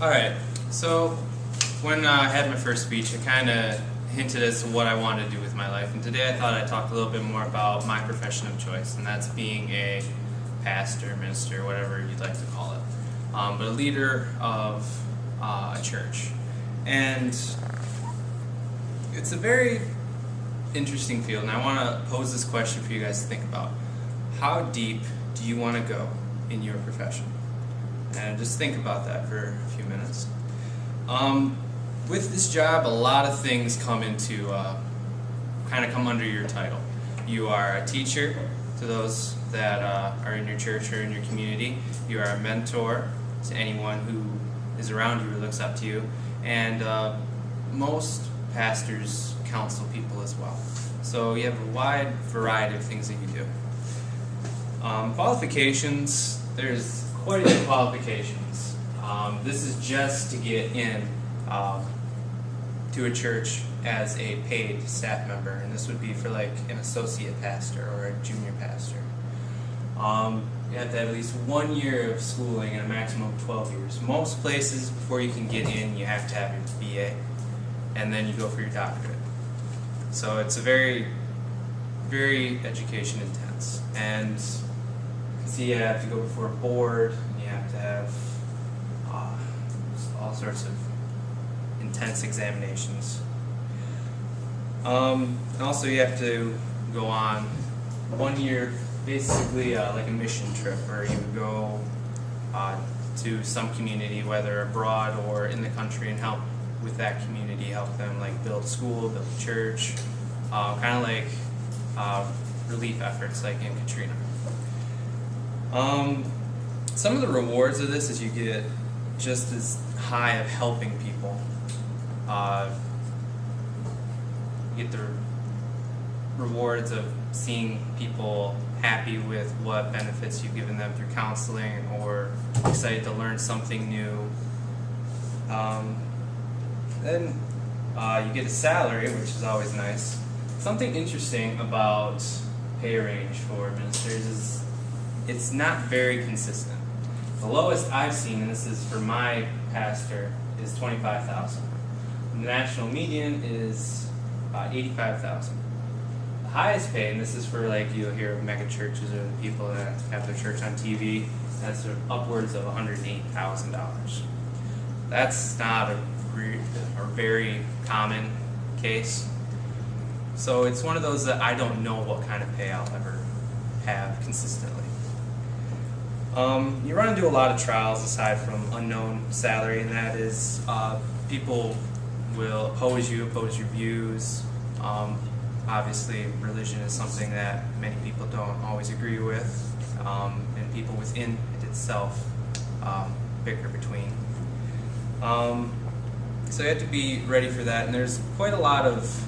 Alright, so when I had my first speech, I kind of hinted as to what I wanted to do with my life. And today I thought I'd talk a little bit more about my profession of choice, and that's being a pastor, minister, whatever you'd like to call it. But a leader of a church. And it's a very interesting field, and I want to pose this question for you guys to think about. How deep do you want to go in your profession? And just think about that for a few minutes. With this job, a lot of things come into, kind of come under your title. You are a teacher to those that are in your church or in your community. You are a mentor to anyone who is around you or looks up to you. And most pastors counsel people as well. So you have a wide variety of things that you do. Qualifications, there's quite a few qualifications. This is just to get in to a church as a paid staff member, and this would be for like an associate pastor or a junior pastor. You have to have at least 1 year of schooling and a maximum of 12 years. Most places, before you can get in, you have to have your BA, and then you go for your doctorate. So it's a very, very education intense. And you have to go before a board, and you have to have all sorts of intense examinations. And also you have to go on 1 year, basically like a mission trip, where you would go to some community, whether abroad or in the country, and help with that community, help them like build a school, build a church, kind of like relief efforts like in Katrina. Some of the rewards of this is you get just as high of helping people. You get the rewards of seeing people happy with what benefits you've given them through counseling, or excited to learn something new. Then you get a salary, which is always nice. Something interesting about pay range for ministers is it's not very consistent. The lowest I've seen, and this is for my pastor, is $25,000. The national median is $85,000. The highest paid, and this is for like you'll hear of mega churches or the people that have their church on TV, that's upwards of $108,000. That's not a very common case. So it's one of those that I don't know what kind of pay I'll ever have consistently. You run into a lot of trials aside from unknown salary, and that is people will oppose you, oppose your views. Obviously, religion is something that many people don't always agree with, and people within it itself bicker between. So you have to be ready for that, and there's quite a lot of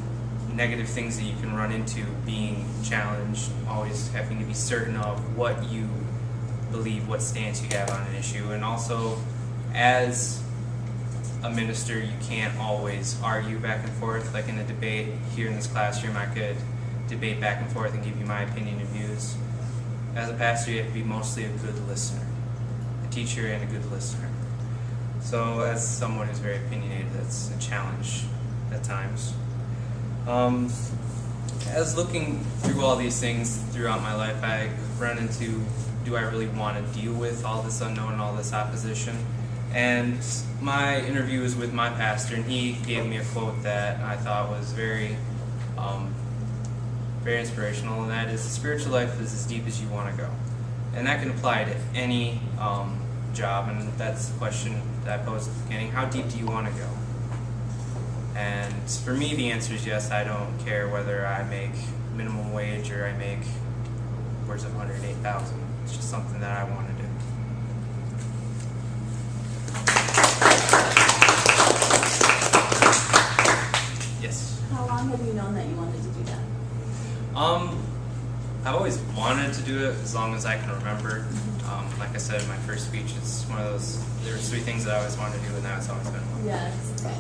negative things that you can run into being challenged, always having to be certain of what you believe, what stance you have on an issue. And also, as a minister, you can't always argue back and forth. Like in a debate here in this classroom, I could debate back and forth and give you my opinion and views. As a pastor, you have to be mostly a good listener, a teacher and a good listener. So as someone who's very opinionated, that's a challenge at times. As looking through all these things throughout my life, I run into, do I really want to deal with all this unknown, all this opposition? And my interview was with my pastor, and he gave me a quote that I thought was very, very inspirational, and that is, the spiritual life is as deep as you want to go. And that can apply to any job, and that's the question that I posed at the beginning. How deep do you want to go? And for me, the answer is yes. I don't care whether I make minimum wage or I make upwards of $108,000. It's just something that I want to do. Yes? How long have you known that you wanted to do that? I've always wanted to do it as long as I can remember. Like I said in my first speech, it's one of those, there were 3 things that I always wanted to do, and that's always been one. Yes. Okay.